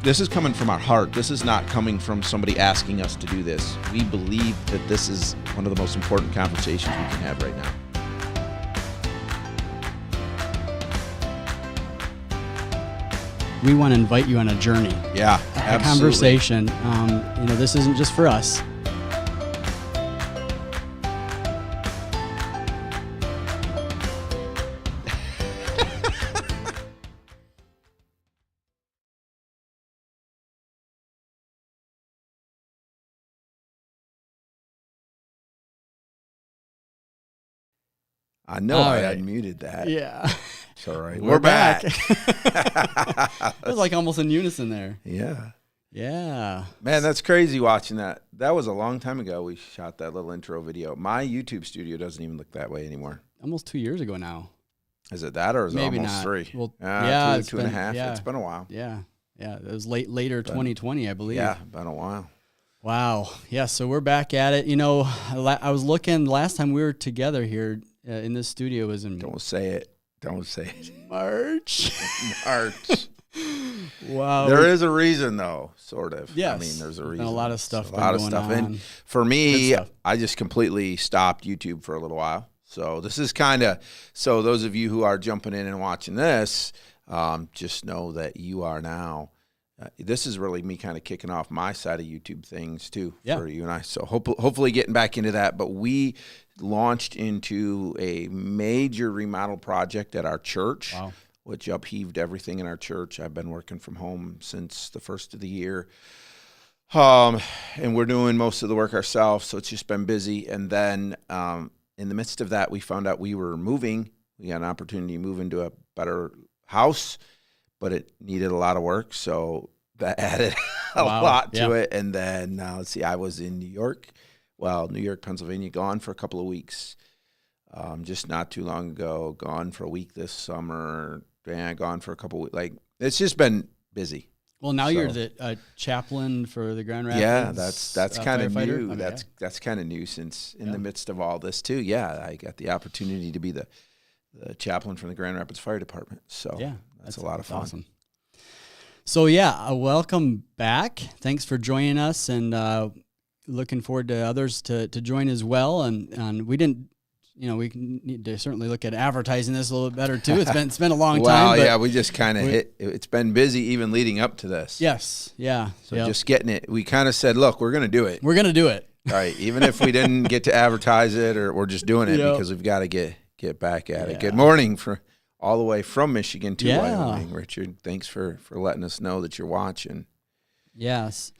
this is coming from our heart. This is not coming from somebody asking us to do this. We believe that this is one of the most important conversations we can have right now. We want to invite you on a journey. Yeah, a absolutely. conversation. This isn't just for us. I know All I right. unmuted that. Yeah. It's all right. We're back. It It was like almost in unison there. Yeah. Yeah. Man, that's crazy watching that. That was a long time ago we shot that little intro video. My YouTube studio doesn't even look that way anymore. Almost 2 years ago now. Is it that, or is Maybe it almost not. 3? Well, Two and a half. Yeah. It's been a while. Yeah. It was later 2020, I believe. Yeah, been a while. Wow. Yeah. So we're back at it. I was looking last time we were together here in this studio was in Don't say it. Don't say it. March. March. Wow. There is a reason, though, sort of. Yes. I mean, there's a Been reason. a lot of stuff. A lot of going stuff. on. And for me, Good stuff. I just completely stopped YouTube for a little while. So this is kind of, so those of you who are jumping in and watching this, just know that you are now, this is really me kind of kicking off my side of YouTube things too, for you and I. So hopefully getting back into that. But we launched into a major remodel project at our church. Wow. Which upheaved everything in our church. I've been working from home since the first of the year. And we're doing most of the work ourselves, so it's just been busy. And then in the midst of that, we found out we were moving. We had an opportunity to move into a better house, but it needed a lot of work, so that added a lot to it. And then, let's see, I was in New York, Pennsylvania, gone for a couple of weeks. Just not too long ago, gone for a week this summer. Gone for a couple weeks. Like, it's just been busy. Well, now you're the chaplain for the Grand Rapids. Yeah, that's kind of new. Okay. That's kind of new since in the midst of all this too. Yeah, I got the opportunity to be the chaplain from the Grand Rapids Fire Department. So that's a lot of fun. Awesome. So welcome back. Thanks for joining us, and looking forward to others to join as well. And we didn't. We need to certainly look at advertising this a little bit better too. It's been a long time. Well, yeah, we just kind of it's been busy even leading up to this. Yes, yeah. So just getting it, we kind of said, look, we're going to do it. We're going to do it. All right, even if we didn't get to advertise it, or we're just doing it because we've got to get back at it. Good morning for all the way from Michigan to Wyoming, Richard. Thanks for letting us know that you're watching. Yes.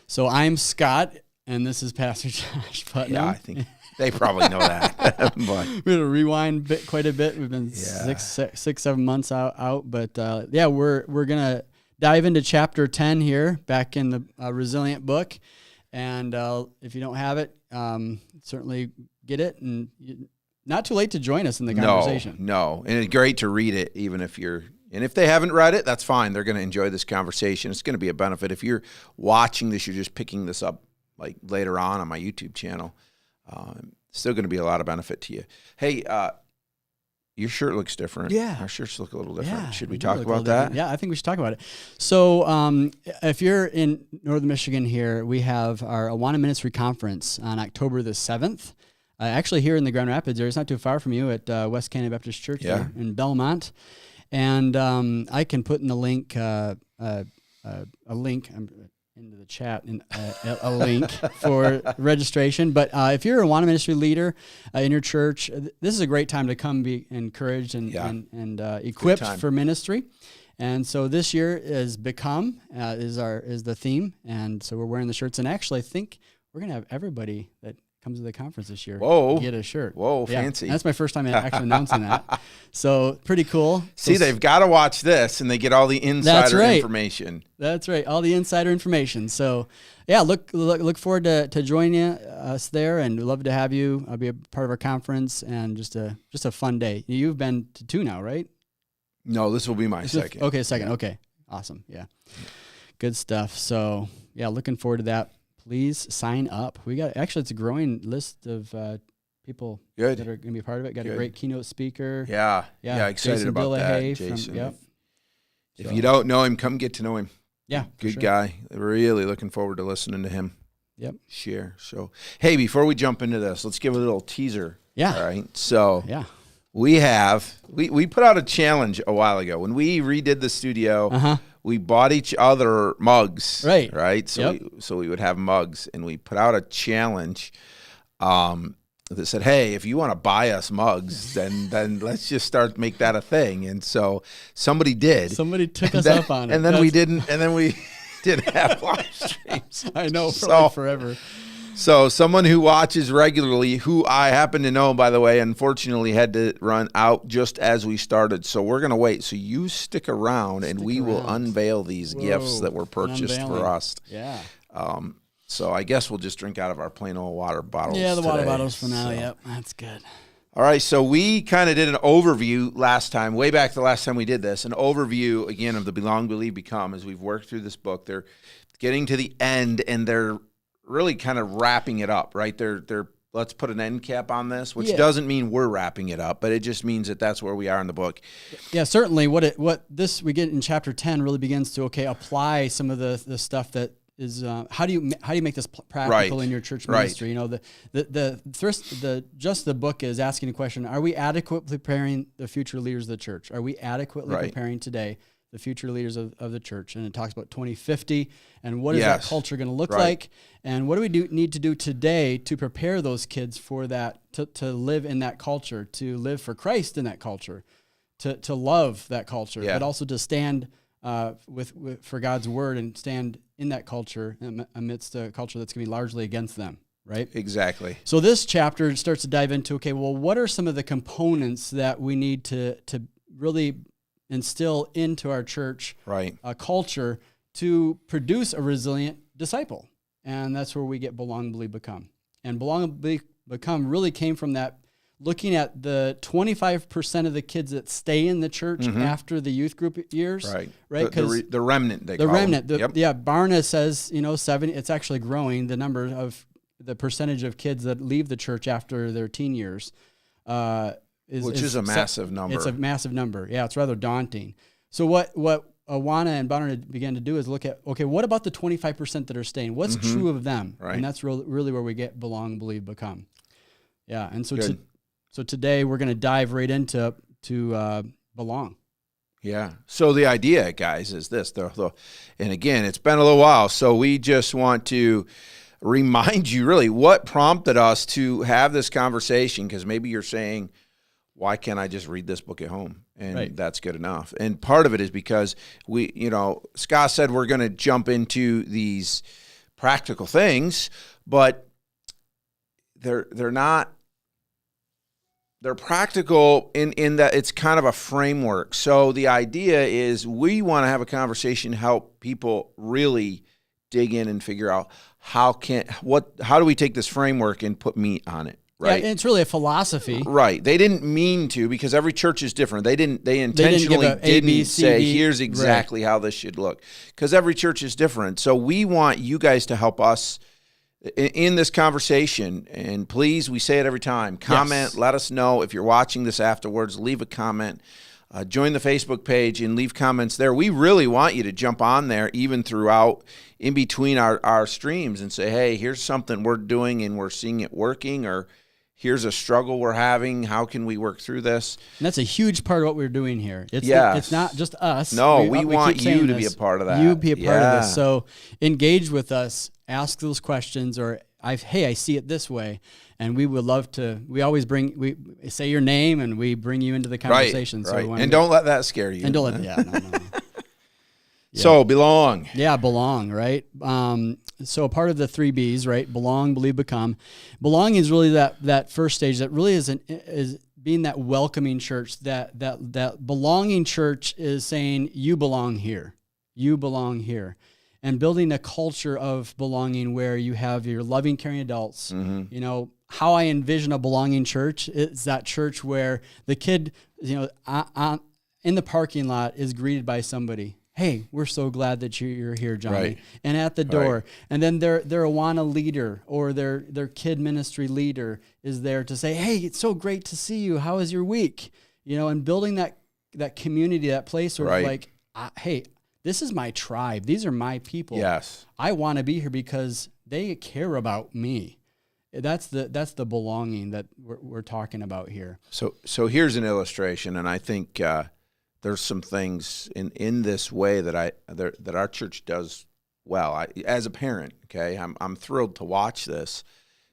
So I'm Scott, and this is Pastor Josh Putnam. Yeah, I think they probably know that. But we're going to rewind quite a bit. We've been 6-7 months out. But we're going to dive into chapter 10 here, back in the Resilient book. And if you don't have it, certainly get it. And not too late to join us in the conversation. No. And it's great to read it, even if you're, and if they haven't read it, that's fine. They're going to enjoy this conversation. It's going to be a benefit. If you're watching this, you're just picking this up like later on my YouTube channel. Still going to be a lot of benefit to you. Hey, your shirt looks different. Yeah. Our shirts look a little different. Yeah, Should we talk about that? Different. Yeah, I think we should talk about it. So if you're in Northern Michigan here, we have our Awana Ministry Conference on October the 7th. Actually here in the Grand Rapids area. It's not too far from you at West Canyon Baptist Church here in Belmont. And I can put in the link, a link into the chat, a link for registration. But if you're a Awana Ministry leader in your church, this is a great time to come be encouraged and equipped for ministry. And so this year is Become is the theme, and so we're wearing the shirts. And actually, I think we're gonna have everybody that comes to the conference this year get a shirt. Whoa, fancy. That's my first time actually announcing that. So pretty cool. See, they've got to watch this, and they get all the insider information. That's right, all the insider information. So, look forward to joining us there, and we'd love to have you. I'll be a part of our conference, and just a fun day. You've been to 2 now, right? No, this will be my second. Okay, second. Yeah. Okay, awesome. Yeah, good stuff. So, looking forward to that. Please sign up. It's a growing list of people that are going to be a part of it. Got a great keynote speaker. Yeah, excited Jason about Dillahay that, Jason. If you don't know him, come get to know him. Yeah, for Good sure. guy. Really looking forward to listening to him Yep. share. So, hey, before we jump into this, let's give a little teaser. Yeah. All right. So, Yeah. we put out a challenge a while ago. When we redid the studio, we bought each other mugs. Right. Right. So, Yep. we would have mugs, and we put out a challenge that said, hey, if you want to buy us mugs, then let's just make that a thing. And so somebody did. Somebody took us up on it. And then we didn't have live streams. I know, for So- like forever. So someone who watches regularly, who I happen to know, by the way, unfortunately had to run out just as we started. So we're going to wait. So you stick around, and we will unveil these gifts that were purchased for unveiling. us. Yeah. So I guess we'll just drink out of our plain old water bottles. Yeah, the water today. bottles for now. So- Yep. That's good. All right, so we kind of did an overview last time, way back the last time we did this, an overview, again, of the Belong, Believe, Become, as we've worked through this book. They're getting to the end, and they're really kind of wrapping it up, right? They're let's put an end cap on this, which doesn't mean we're wrapping it up, but it just means that that's where we are in the book. Yeah, certainly. What this we get in chapter 10 really begins to apply some of the stuff that is how do you make this practical Right. in your church Right. ministry? You know, the book is asking a question: are we adequately preparing the future leaders of the church? Are we adequately Right. preparing today the future leaders of the church? And it talks about 2050 and what is that Yes. culture going to look Right. like, and what do we need to do today to prepare those kids for that, to live in that culture, to live for Christ in that culture, to love that culture, Yeah. but also to stand for God's word and stand in that culture amidst a culture that's going to be largely against them, right? Exactly. So this chapter starts to dive into, okay, well, what are some of the components that we need to really instill into our church Right. culture to produce a resilient disciple? And that's where we get Belong, Believe, Become. And Belong, Believe, Become really came from that, looking at the 25% of the kids that stay in the church after the youth group years. Right. Right. The remnant, they The call remnant. them. Yep. Yeah. Barna says, 70, it's actually growing. The number of the percentage of kids that leave the church after their teen years Which is a massive number. It's a massive number. Yeah. It's rather daunting. So what Awana and Barna began to do is look at, okay, what about the 25% that are staying? What's true of them? Right. And that's really where we get Belong, Believe, Become. Yeah. And so Good. so today we're going to dive right into Belong. Yeah. So the idea, guys, is this. And again, it's been a little while, so we just want to remind you really what prompted us to have this conversation, because maybe you're saying, why can't I just read this book at home? And Right. that's good enough. And part of it is because Scott said we're going to jump into these practical things, but they're not. They're practical in that it's kind of a framework. So the idea is we want to have a conversation, help people really dig in and figure out how do we take this framework and put meat on it, right? Yeah, it's really a philosophy. Right. They didn't mean to, because every church is different. They intentionally give a A, B, C, say, D. here's exactly how this should look, because every church is different. So we want you guys to help us in this conversation. And please, we say it every time, comment, Yes. let us know if you're watching this afterwards, leave a comment, join the Facebook page and leave comments there. We really want you to jump on there even throughout, in between our streams, and say, hey, here's something we're doing and we're seeing it working, or here's a struggle we're having. How can we work through this? And that's a huge part of what we're doing here. It's Yes. it's not just us. No, we want keep you saying to be this. a part of that. You be a part of Yeah. this. So engage with us, ask those questions, or I see it this way. And we would love to, we say your name and we bring you into the conversation. Right, So right. we wanna And be- don't let that scare you. and don't let, yeah, no. So belong. Yeah, belong, right? So part of the 3 B's, right? Belong, believe, become. Belong is really that first stage that really is being that welcoming church. That belonging church is saying, you belong here. You belong here. And building a culture of belonging where you have your loving, caring adults. Mm-hmm. How I envision a belonging church is that church where the kid, in the parking lot is greeted by somebody. Hey, we're so glad that you're here, Johnny. Right. And at the door. And then their Awana leader or their kid ministry leader is there to say, hey, it's so great to see you. How was your week? And building that community, that place where Right. like, hey, this is my tribe. These are my people. Yes. I want to be here because they care about me. That's the belonging that we're talking about here. So here's an illustration, and I think there's some things in this way that our church does well. As a parent, okay, I'm thrilled to watch this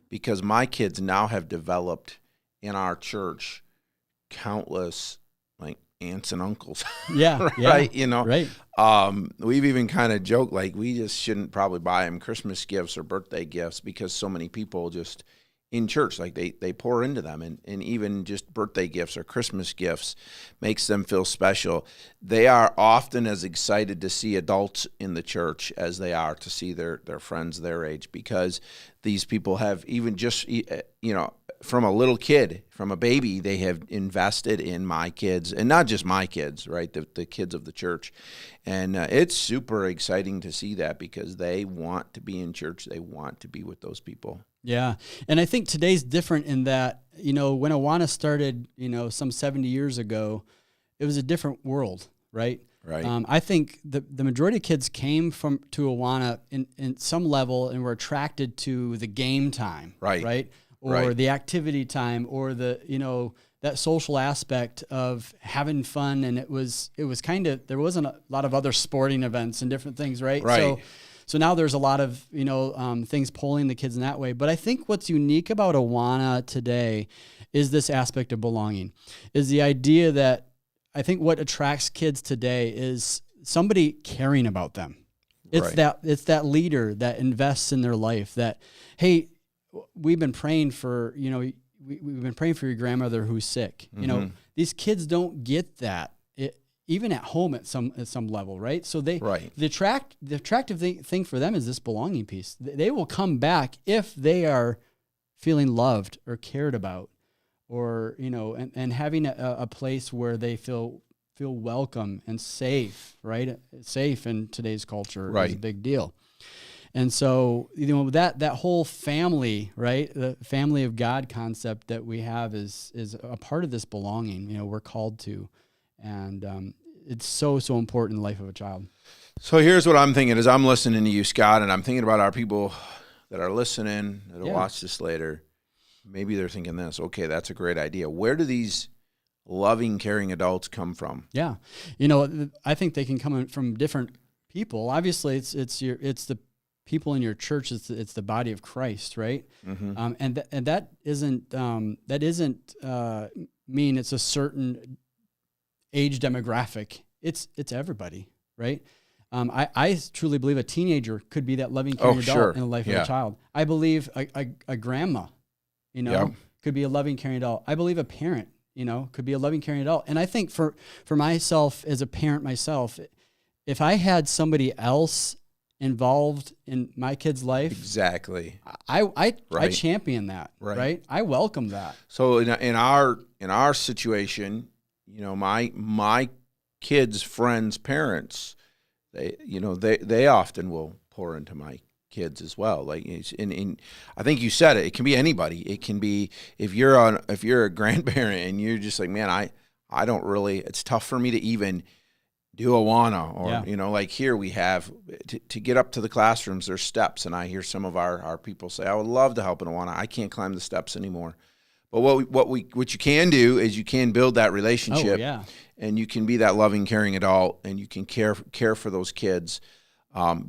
because my kids now have developed in our church countless like aunts and uncles. Yeah, right. Yeah, right. We've even kind of joked like we just shouldn't probably buy them Christmas gifts or birthday gifts because so many people just in church, like they pour into them, and even just birthday gifts or Christmas gifts makes them feel special. They are often as excited to see adults in the church as they are to see their friends their age, because these people have even just, from a little kid, from a baby, they have invested in my kids, and not just my kids, right? The kids of the church. And it's super exciting to see that because they want to be in church. They want to be with those people. Yeah. And I think today's different in that, when Awana started, some 70 years ago, it was a different world, right? Right. I think the majority of kids came to Awana in some level and were attracted to the game time, right? Or the activity time, or that social aspect of having fun. And it was kind of, there wasn't a lot of other sporting events and different things, right? Right. So now there's a lot of, things pulling the kids in that way. But I think what's unique about Awana today is this aspect of belonging, is the idea that I think what attracts kids today is somebody caring about them. It's that leader that invests in their life, that, hey, we've been praying for, we've been praying for your grandmother who's sick. Mm-hmm. These kids don't get that. Even at home at some level, right? So the attractive thing for them is this belonging piece. They will come back if they are feeling loved or cared about, or and having a place where they feel welcome and safe, right? Safe in today's culture is a big deal. And so that whole family, right? The family of God concept that we have is a part of this belonging. We're called to. And it's so important in the life of a child. So here's what I'm thinking as I'm listening to you, Scott, and I'm thinking about our people that are listening, that'll watch this later. Maybe they're thinking this, okay, that's a great idea. Where do these loving, caring adults come from? Yeah. I think they can come from different people. Obviously, it's the people in your church. It's the body of Christ, right? Mm-hmm. And that isn't mean it's a certain age demographic. It's everybody, right? I truly believe a teenager could be that loving, caring adult in the life of a child. I believe a grandma, could be a loving, caring adult. I believe a parent, could be a loving, caring adult. And I think for myself as a parent myself, if I had somebody else involved in my kid's life, exactly, I champion that, right? I welcome that. So in our situation, my kids' friends' parents, they often will pour into my kids as well. Like I think you said it. It can be anybody. It can be if you're a grandparent and you're just like, man, I don't really. It's tough for me to even do Awana, or like here we have to get up to the classrooms. There's steps, and I hear some of our people say, I would love to help in Awana. I can't climb the steps anymore. But what you can do is you can build that relationship, and you can be that loving, caring adult, and you can care for those kids.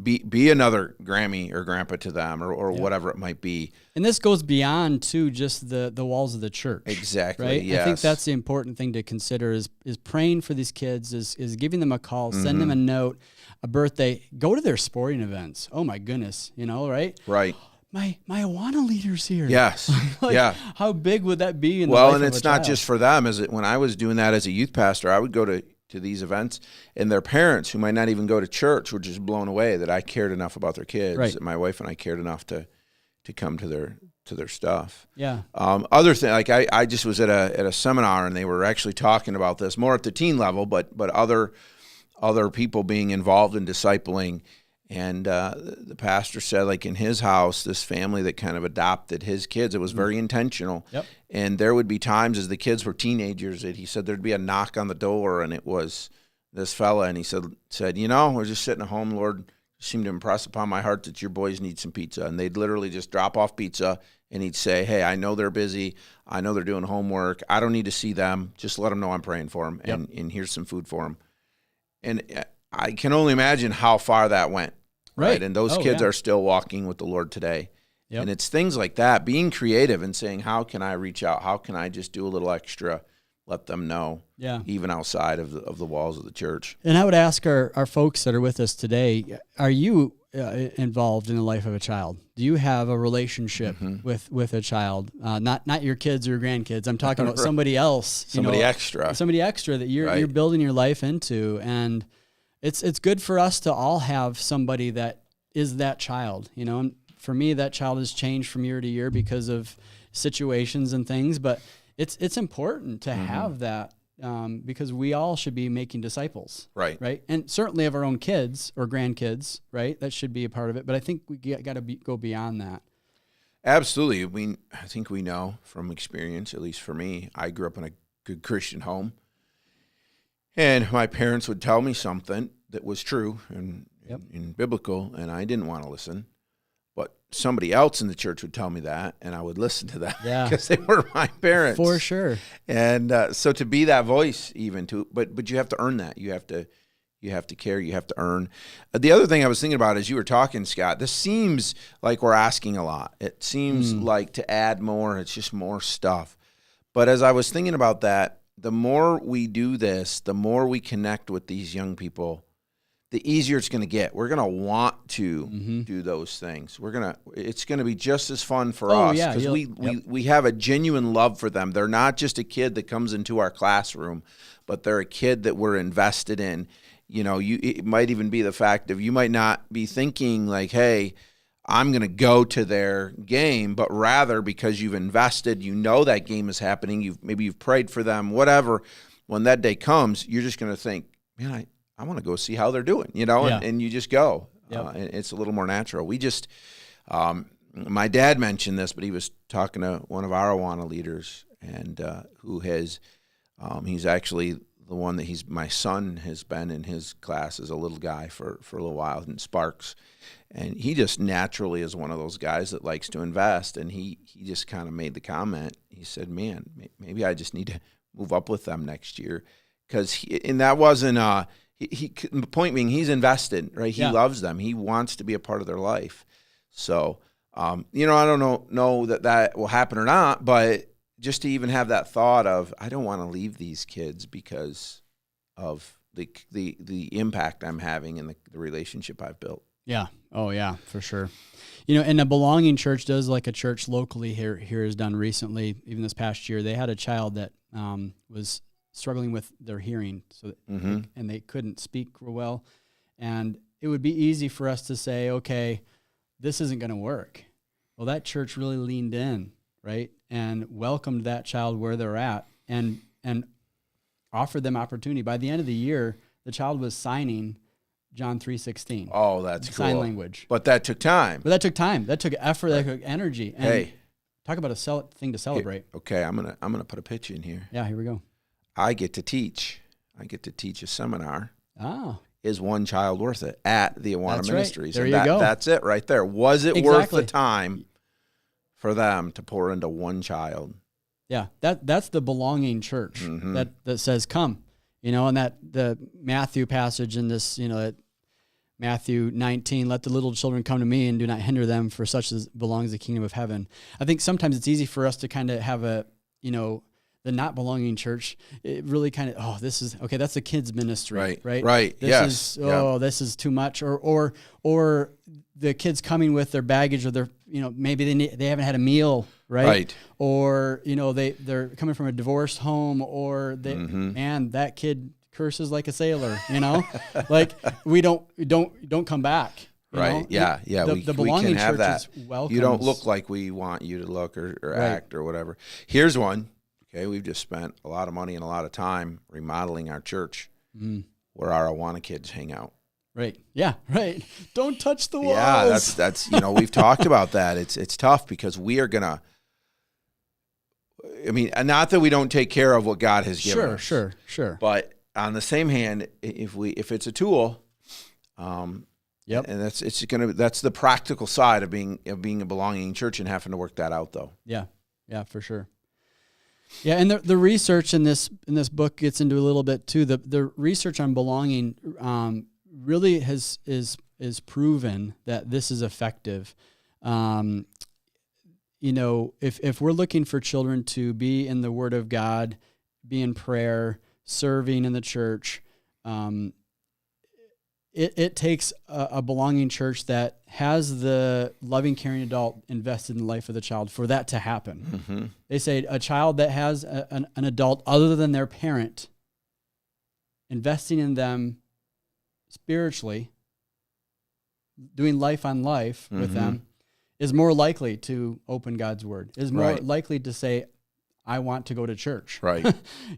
Be another Grammy or grandpa to them, or whatever it might be. And this goes beyond to just the walls of the church. Exactly. Right. Yes. I think that's the important thing to consider is praying for these kids, is giving them a call, send them a note, a birthday, go to their sporting events. Oh my goodness, right? Right. My Awana leader's here. Yes. How big would that be in the life of a child? Well, and it's not just for them. When I was doing that as a youth pastor, I would go to these events, and their parents, who might not even go to church, were just blown away that I cared enough about their kids. Right. That my wife and I cared enough to come to their stuff. Yeah. Other thing, like I just was at a seminar, and they were actually talking about this more at the teen level, but other people being involved in discipling. And the pastor said, like in his house, this family that kind of adopted his kids, it was very intentional. Yep. And there would be times as the kids were teenagers that he said there'd be a knock on the door, and it was this fella, and he said, we're just sitting at home. Lord seemed to impress upon my heart that your boys need some pizza. And they'd literally just drop off pizza, and he'd say, hey, I know they're busy. I know they're doing homework. I don't need to see them. Just let them know I'm praying for them, and here's some food for them. And I can only imagine how far that went. Right. And those kids are still walking with the Lord today. Yep. And it's things like that, being creative and saying, how can I reach out? How can I just do a little extra, let them know, even outside of the walls of the church? And I would ask our folks that are with us today, are you involved in the life of a child? Do you have a relationship with a child? Not your kids or grandkids. I'm talking about somebody else. Somebody extra that you're building your life into. And it's good for us to all have somebody that is that child, and for me, that child has changed from year to year because of situations and things, but it's important to have that because we all should be making disciples, right, and certainly of our own kids or grandkids, right? That should be a part of it. But I think we got to go beyond that. Absolutely. I think we know from experience, at least for me, I grew up in a good Christian home, and my parents would tell me something that was true and biblical, and I didn't want to listen. But somebody else in the church would tell me that, and I would listen to that because they were my parents. For sure. And so to be that voice but you have to earn that. You have to care. You have to earn. The other thing I was thinking about as you were talking, Scott, this seems like we're asking a lot. It seems like to add more, it's just more stuff. But as I was thinking about that, the more we do this, the more we connect with these young people, the easier it's going to get. We're going to want to do those things. It's going to be just as fun for us because we have a genuine love for them. They're not just a kid that comes into our classroom, but they're a kid that we're invested in. It might even be the fact of you might not be thinking like, hey, I'm going to go to their game, but rather because you've invested, that game is happening. Maybe you've prayed for them, whatever. When that day comes, you're just going to think, man, I want to go see how they're doing, and you just go. And it's a little more natural. We just, my dad mentioned this, but he was talking to one of our Awana leaders, and who has, he's actually the one that my son has been in his class as a little guy for a little while in Sparks. And he just naturally is one of those guys that likes to invest. And he just kind of made the comment. He said, man, maybe I just need to move up with them next year. And that wasn't, the point being, he's invested, right? He loves them. He wants to be a part of their life. So, I don't know that will happen or not, but just to even have that thought of, I don't want to leave these kids because of the impact I'm having and the relationship I've built. Yeah. Oh, yeah, for sure. And a belonging church does like a church locally here has done recently, even this past year. They had a child that was struggling with their hearing, and they couldn't speak real well. And it would be easy for us to say, okay, this isn't going to work. Well, that church really leaned in, right, and welcomed that child where they're at and offered them opportunity. By the end of the year, the child was signing John 3:16. Oh, that's cool. Sign language. But that took time. That took effort. That took energy. And talk about a thing to celebrate. Okay, I'm gonna put a pitch in here. Yeah, here we go. I get to teach a seminar. Oh. Is one child worth it at the Awana Ministries? There you go. That's it right there. Was it worth the time for them to pour into one child? Yeah, that's the belonging church that says, come, and that the Matthew passage in this, at Matthew 19, let the little children come to me and do not hinder them, for such as belongs the kingdom of heaven. I think sometimes it's easy for us to kind of have the not belonging church, it really kind of, this is, okay, that's a kid's ministry, right? This is too much. Or the kids coming with their baggage or their, maybe they haven't had a meal, right? Or, they're coming from a divorced home, or and that kid curses like a sailor, like we don't come back. Right. Yeah. The belonging church is welcome. You don't look like we want you to look or act or whatever. Here's one. Okay, we've just spent a lot of money and a lot of time remodeling our church where our Awana kids hang out. Right. Yeah. Right. Don't touch the walls. Yeah, that's we've talked about that. It's tough because we are gonna. I mean, not that we don't take care of what God has given us. Sure. But on the same hand, if it's a tool, Yep. and that's the practical side of being a belonging church and having to work that out, though. Yeah, for sure. Yeah, and the research in this book gets into a little bit too. The research on belonging really is proven that this is effective. If we're looking for children to be in the Word of God, be in prayer, serving in the church, it takes a belonging church that has the loving, caring adult invested in the life of the child for that to happen. Mm-hmm. They say a child that has an adult other than their parent investing in them spiritually, doing life on life with them, is more likely to open God's Word, is more likely to say, I want to go to church. Right.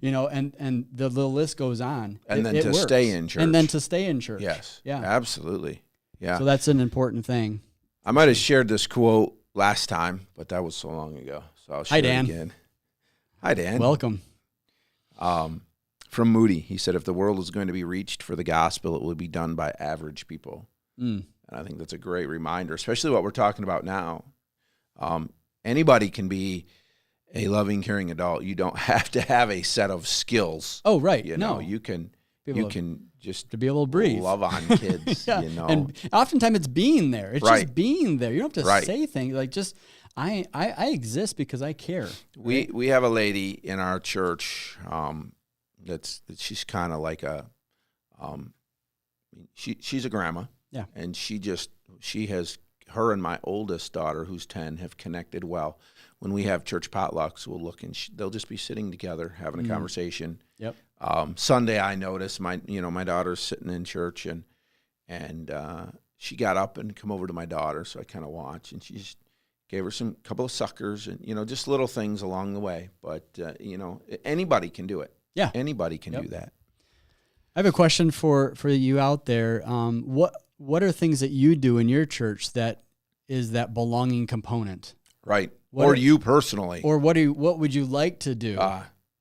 And the list goes on. And then to stay in church. And then to stay in church. Yes. Yeah. Absolutely. Yeah. So that's an important thing. I might have shared this quote last time, but that was so long ago. So I'll share it again. Hi, Dan. Welcome. From Moody, he said, if the world is going to be reached for the gospel, it will be done by average people. And I think that's a great reminder, especially what we're talking about now. Anybody can be a loving, caring adult. You don't have to have a set of skills. Oh, right. You can just to be able to breathe, love on kids. Yeah. And oftentimes it's being there. It's just being there. You don't have to say things like just I exist because I care. We have a lady in our church she's kind of like she's a grandma. Yeah. And her and my oldest daughter, who's 10, have connected well. When we have church potlucks, we'll look and they'll just be sitting together having a conversation. Yep. Sunday, I noticed my daughter's sitting in church and she got up and come over to my daughter, so I kind of watched, and she just gave her couple of suckers and just little things along the way. But anybody can do it. Yeah. Anybody can do that. I have a question for you out there. What are things that you do in your church that is that belonging component? Right. Or you personally. Or what would you like to do?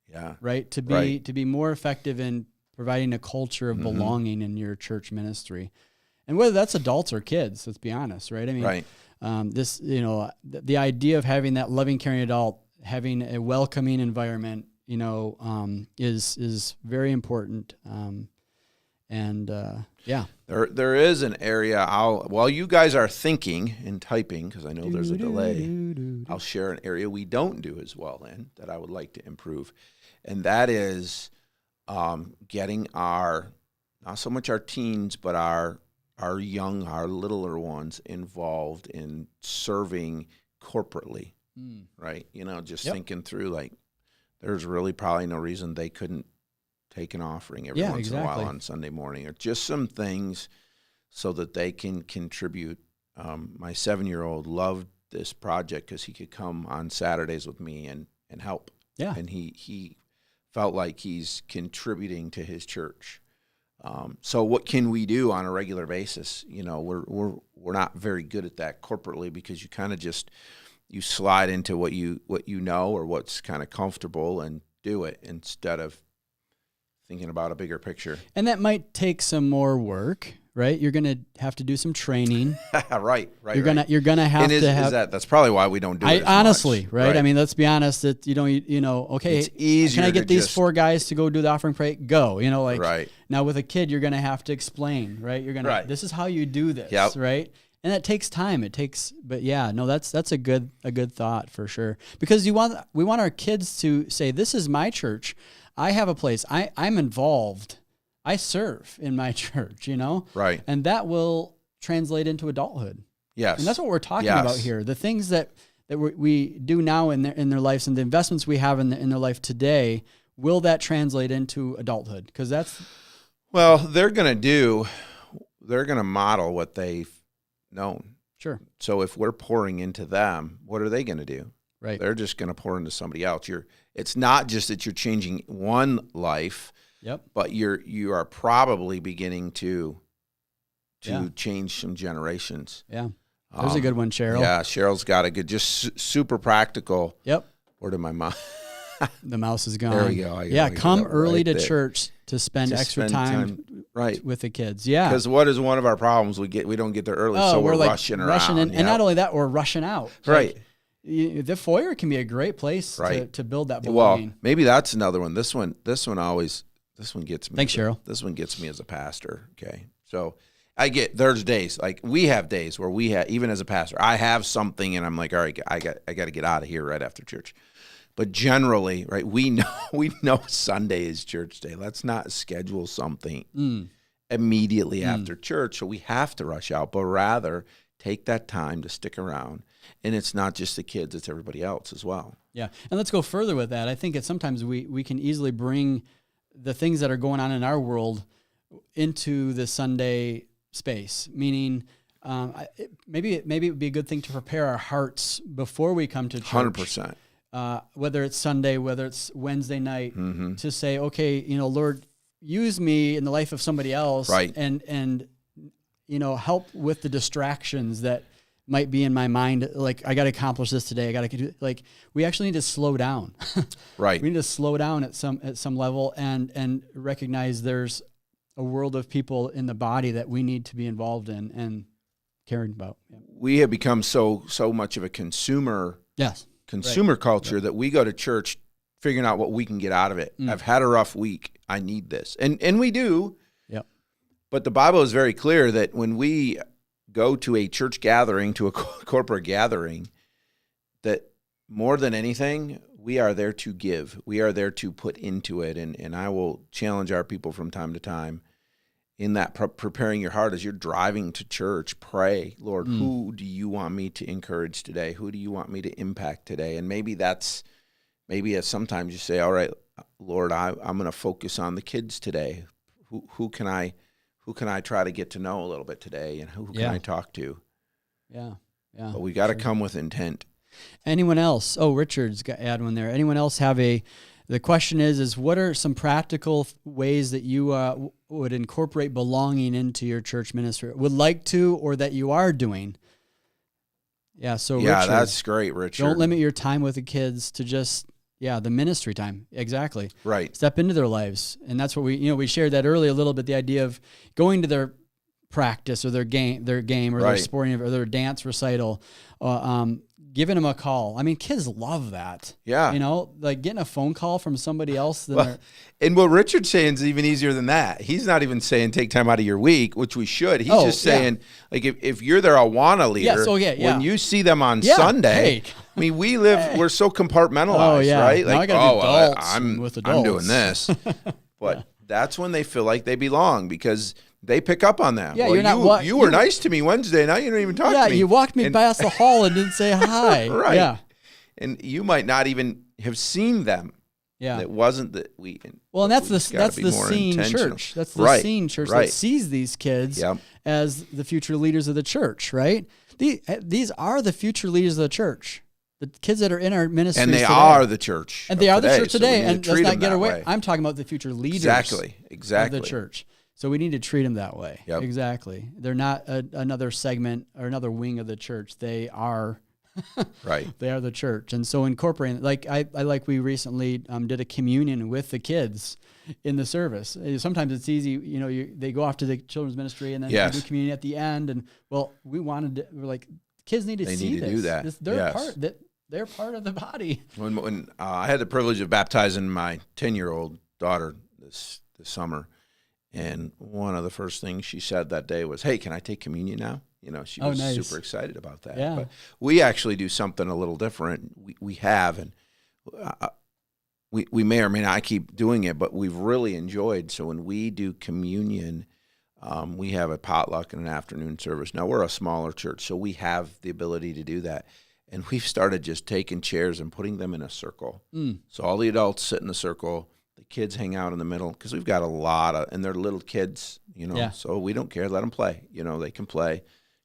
Yeah. Right. To be more effective in providing a culture of belonging in your church ministry. And whether that's adults or kids, let's be honest, right? I mean, the idea of having that loving, caring adult, having a welcoming environment, is very important. There is an area while you guys are thinking and typing, because I know there's a delay, I'll share an area we don't do as well in that I would like to improve. And that is getting not so much our teens, but our littler ones involved in serving corporately, right? Thinking through, like, there's really probably no reason they couldn't take an offering every once in a while on Sunday morning, or just some things so that they can contribute. My 7-year-old loved this project because he could come on Saturdays with me and help. Yeah. And he felt like he's contributing to his church. So what can we do on a regular basis? We're not very good at that corporately, because you kind of just you slide into what you know or what's kind of comfortable and do it instead of thinking about a bigger picture. And that might take some more work, right? You're going to have to do some training. Right. You're gonna have to have that's probably why we don't do it. Honestly, much. Right? I mean, let's be honest. That okay, it's easier. Can I get these 4 guys to go do the offering pray? Go. Right. Now with a kid, you're gonna have to explain, right? You're gonna this is how you do this, right? And that takes time. That's a good thought for sure. Because we want our kids to say, this is my church. I have a place. I'm involved. I serve in my church, Right. And that will translate into adulthood. Yes. And that's what we're talking about here. The things that we do now in their lives, and the investments we have in their life today, will that translate into adulthood? Because they're going to model what they've known. Sure. So if we're pouring into them, what are they going to do? Right. They're just going to pour into somebody else. It's not just that you're changing one life, but you are probably beginning to change some generations. Yeah. There's a good one, Cheryl. Yeah, Cheryl's got a good, just super practical. Yep. Where did my mom? the mouse is gone. There we go. Yeah, come early to there. church to spend Just extra spend time right. with the kids. Yeah. Because what is one of our problems? We don't get there early, so we're like rushing around. in, and not only that, we're rushing out. Right. Like, the foyer can be a great place to build that belonging. Well, maybe that's another one. This one gets me. Thanks, Cheryl. This one gets me as a pastor. Okay. So there's days, like we have days where even as a pastor, I have something and I'm like, all right, I got to get out of here right after church. But generally, right, we know Sunday is church day. Let's not schedule something immediately after church, so we have to rush out, but rather take that time to stick around. And it's not just the kids, it's everybody else as well. Yeah, and let's go further with that. I think it's sometimes we can easily bring the things that are going on in our world into the Sunday space, meaning maybe it would be a good thing to prepare our hearts before we come to church. 100%. Whether it's Sunday, whether it's Wednesday night, to say, okay, Lord, use me in the life of somebody else, right? And help with the distractions that might be in my mind. Like, I got to accomplish this today. I got to do. Like, we actually need to slow down. Right. We need to slow down at some level and recognize there's a world of people in the body that we need to be involved in and caring about. Yeah. We have become so much of a consumer culture that we go to church figuring out what we can get out of it. I've had a rough week. I need this. And we do. Yep. But the Bible is very clear that when we go to a church gathering, to a corporate gathering, that more than anything, we are there to give. We are there to put into it. And I will challenge our people from time to time in that preparing your heart as you're driving to church. Pray, Lord, who do you want me to encourage today? Who do you want me to impact today? And maybe it's sometimes you say, all right, Lord, I'm going to focus on the kids today. Who can I try to get to know a little bit today, and who can I talk to? Yeah. But we got to come with intent. Anyone else? Oh, Richard's got add one there. Anyone else have the question is what are some practical ways that you would incorporate belonging into your church ministry, would like to, or that you are doing? Yeah. So yeah, Richard, that's great, Richard. Don't limit your time with the kids to just the ministry time. Exactly. Right. Step into their lives. And that's what we shared that earlier a little bit, the idea of going to their practice or their game or their sporting or their dance recital, giving them a call. I mean, kids love that. Yeah. Like getting a phone call from somebody else. And what Richard's saying is even easier than that. He's not even saying take time out of your week, which we should. He's just saying, like, if you're their Awana leader, when you see them on Sunday, I mean, we're so compartmentalized, right? Now like, I'm doing this. But that's when they feel like they belong, because they pick up on that. Yeah, you were nice to me Wednesday. Now you don't even talk to me. Yeah, you walked me past the hall and didn't say hi. Right. Yeah. And you might not even have seen them. Yeah. It wasn't that we. Well, and that's the scene church. That's the scene church that sees these kids as the future leaders of the church, right? These are the future leaders of the church. The kids that are in our ministry, and they are the church, and they are the church today. So and let's not get away. I'm talking about the future leaders, exactly, of the church. So we need to treat them that way. Yep. Exactly. They're not another segment or another wing of the church. They are right. They are the church. And so incorporating, like we recently did a communion with the kids in the service. Sometimes it's easy, they go off to the children's ministry and then they do communion at the end. And we're like, kids need to see this. Do that. They're part of the body. When I had the privilege of baptizing my 10-year-old daughter this summer, and one of the first things she said that day was, "Hey, can I take communion now?" She was super excited about that. Yeah. But we actually do something a little different. We have, and we may or may not keep doing it, but we've really enjoyed. So when we do communion, we have a potluck and an afternoon service. Now, we're a smaller church, so we have the ability to do that. And we've started just taking chairs and putting them in a circle. So all the adults sit in the circle. The kids hang out in the middle, because we've got a lot of, and they're little kids, so we don't care. Let them play. They can play,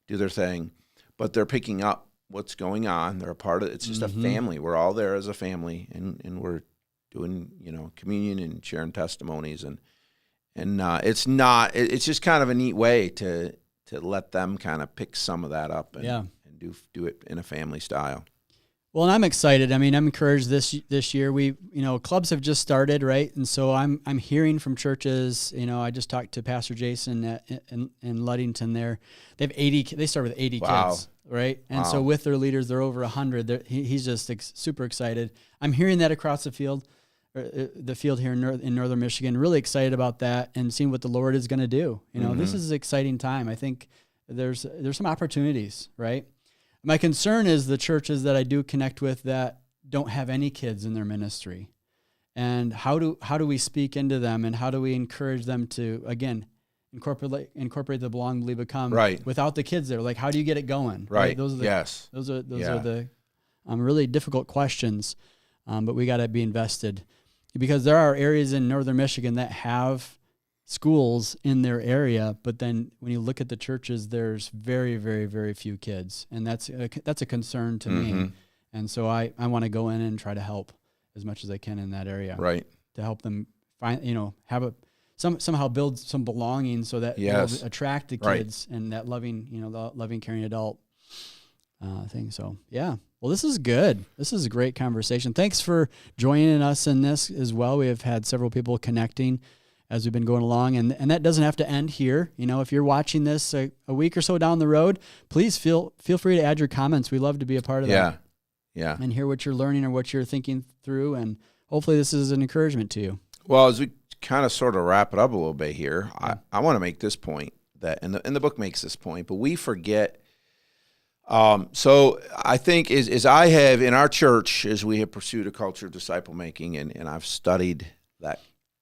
do their thing. But they're picking up what's going on. They're a part of it. It's just a family. We're all there as a family, and we're doing, communion and sharing testimonies. And it's just kind of a neat way to let them kind of pick some of that up and do it in a family style. Well, and I'm excited. I mean, I'm encouraged this year. Clubs have just started, right? And so I'm hearing from churches. I just talked to Pastor Jason in Ludington. There, they have 80. They start with 80 kids, right? And so with their leaders, they're over 100. He's just super excited. I'm hearing that across the field here in northern Michigan. Really excited about that and seeing what the Lord is going to do. This is an exciting time. I think there's some opportunities, right? My concern is the churches that I do connect with that don't have any kids in their ministry. And how do we speak into them, and how do we encourage them to, again, incorporate the belong, believe, become without the kids there? Like, how do you get it going? Right. Those are the really difficult questions, but we got to be invested, because there are areas in northern Michigan that have schools in their area, but then when you look at the churches, there's very, very, very few kids, and that's a concern to me. And so I want to go in and try to help as much as I can in that area, right, to help them find, somehow build some belonging, so that they'll attract the kids and that loving, the loving, caring adult thing. So yeah. Well, this is good. This is a great conversation. Thanks for joining us in this as well. We have had several people connecting as we've been going along, and that doesn't have to end here. If you're watching this a week or so down the road, please feel free to add your comments. We love to be a part of that. Yeah. And hear what you're learning or what you're thinking through, and hopefully this is an encouragement to you. Well, as we kind of sort of wrap it up a little bit here, I want to make this point that, and the book makes this point, but we forget. So I think as I have in our church, as we have pursued a culture of disciple making, and I've studied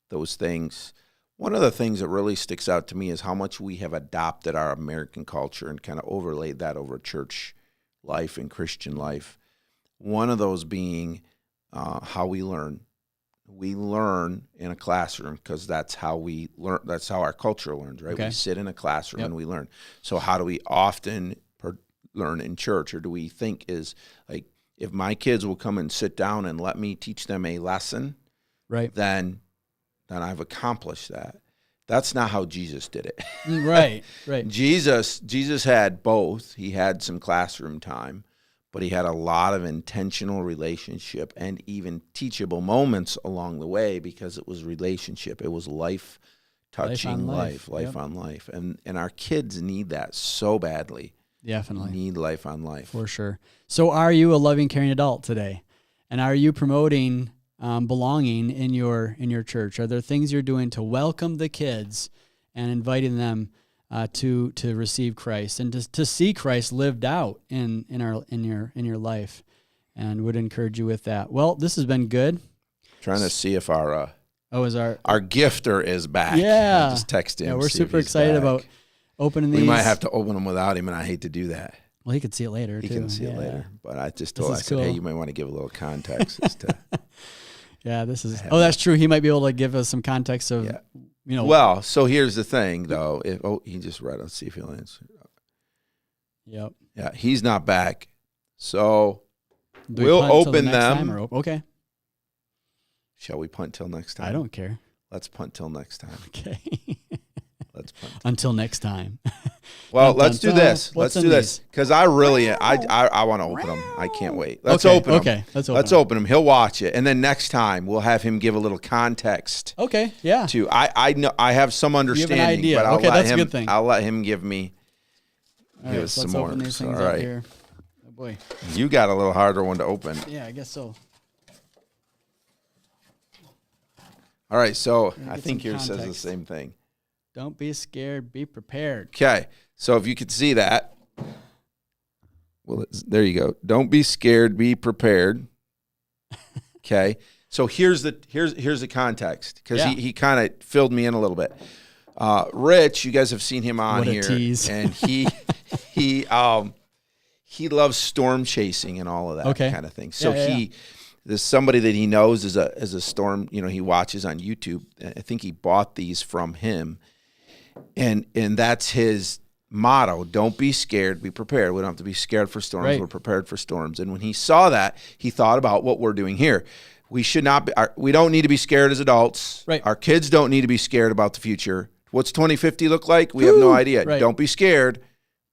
those things, one of the things that really sticks out to me is how much we have adopted our American culture and kind of overlaid that over church life and Christian life. One of those being how we learn. We learn in a classroom because that's how we learn. That's how our culture learns, right? Okay. We sit in a classroom and we learn. So how do we often learn in church, or do we think is like, if my kids will come and sit down and let me teach them a lesson, right, then I've accomplished that. That's not how Jesus did it. Right. Jesus had both. He had some classroom time, but he had a lot of intentional relationship and even teachable moments along the way, because it was relationship. It was life touching life on life. And our kids need that so badly. Definitely. Need life on life. For sure. So are you a loving, caring adult today? And are you promoting belonging in your church? Are there things you're doing to welcome the kids and inviting them to receive Christ and to see Christ lived out in your life? And would encourage you with that. Well, this has been good. Trying to see if our gifter is back. Yeah. I just text him. Yeah, we're super excited about opening these. We might have to open them without him, and I hate to do that. Well, he could see it later, He too. can see it later. But I just told him, I said, hey, you might want to give a little context as to... Yeah, this is... Oh, that's true. He might be able to give us some context of, Well, so here's the thing, though. He just read. Let's see if he'll answer. Yep. Yeah, he's not back. So we'll open them. Okay. Shall we punt till next time? I don't care. Let's punt till next time. Okay. Let's punt. Until next time. Well, let's do this. Let's do this, because I really, I want to open them. I can't wait. Let's open them. Okay, let's open them. He'll watch it, and then next time we'll have him give a little context. Okay, yeah. I know I have some understanding, you have an idea. but that's a good thing. I'll let him give me. All right, some let's more. Open these things All right. up here. Oh boy. You got a little harder one to open. Yeah, I guess so. All right, so I think here says the same thing. Don't be scared. Be prepared. Okay, so if you could see that, well, there you go. Don't be scared. Be prepared. Okay, so here's the context, because he kind of filled me in a little bit. Rich, you guys have seen him on here, and he loves storm chasing and all of that kind of thing. So there's somebody that he knows is a storm. He watches on YouTube. I think he bought these from him. And that's his motto. Don't be scared, be prepared. We don't have to be scared for storms. Right. We're prepared for storms. And when he saw that, he thought about what we're doing here. We should not be, we don't need to be scared as adults. Right. Our kids don't need to be scared about the future. What's 2050 look like? We have no idea. Right. Don't be scared.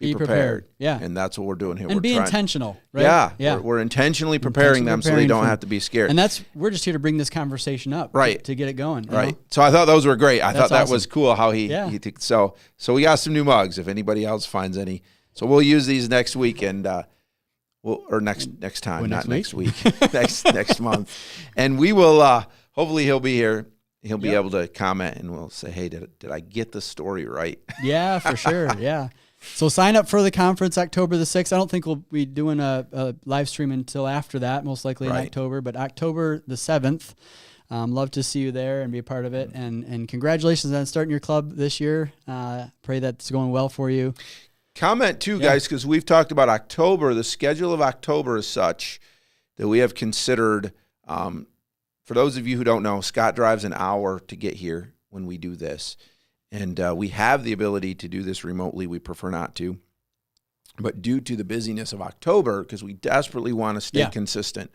be prepared. Yeah. And that's what we're doing here. And we're be trying, intentional, right? Yeah. Yeah. We're intentionally preparing them so they don't have to be scared. And we're just here to bring this conversation up. Right. To get it going. you Right. know? So I thought those were great. I thought that awesome. was cool how he so we got some new mugs if anybody else finds any. So we'll use these next week and next time, not next week. next month. And we will hopefully he'll be here. He'll be able to comment and we'll say, "Hey, did I get the story right?" Yeah, for sure. Yeah. So sign up for the conference October the 6th. I don't think we'll be doing a live stream until after that, most likely in October, but October the 7th. Love to see you there and be a part of it. And congratulations on starting your club this year. Pray that's going well for you. Comment too, guys, because we've talked about October. The schedule of October is such that we have considered, for those of you who don't know, Scott drives an hour to get here when we do this. And we have the ability to do this remotely. We prefer not to. But due to the busyness of October, because we desperately want to stay consistent,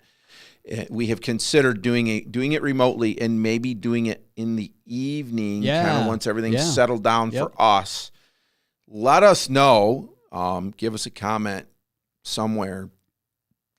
we have considered doing it remotely and maybe doing it in the evening, kind of once everything's settled down for us. Let us know. Give us a comment somewhere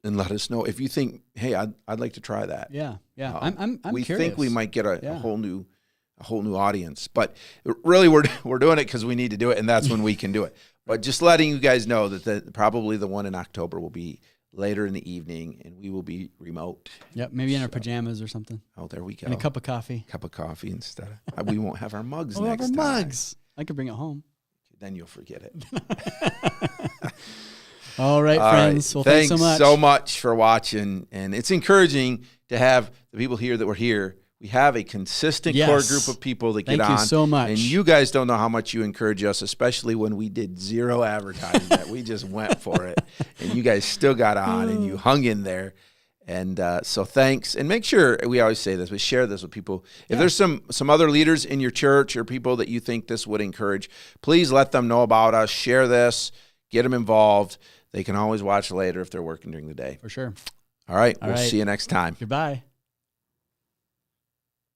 and let us know if you think, hey, I'd like to try that. Yeah, yeah. I'm we curious. think we might get a whole new audience, but really we're doing it because we need to do it, and that's when we can do it. But just letting you guys know that probably the one in October will be later in the evening, and we will be remote. Yep, maybe in our pajamas or something. Oh, there we go. And a cup of coffee. instead of. We won't have our mugs We'll next have our time. mugs. I could bring it home. Then you'll forget it. All right, friends. Well, thanks so much for watching. And it's encouraging to have the people here that were here. We have a consistent core group of people that get on. Thank you so much. And you guys don't know how much you encourage us, especially when we did zero advertising. We just went for it. And you guys still got on and you hung in there. And so thanks. And make sure, we always say this, but share this with people. If there's some other leaders in your church or people that you think this would encourage, please let them know about us. Share this. Get them involved. They can always watch later if they're working during the day. For sure. All right. We'll see you next time. Goodbye.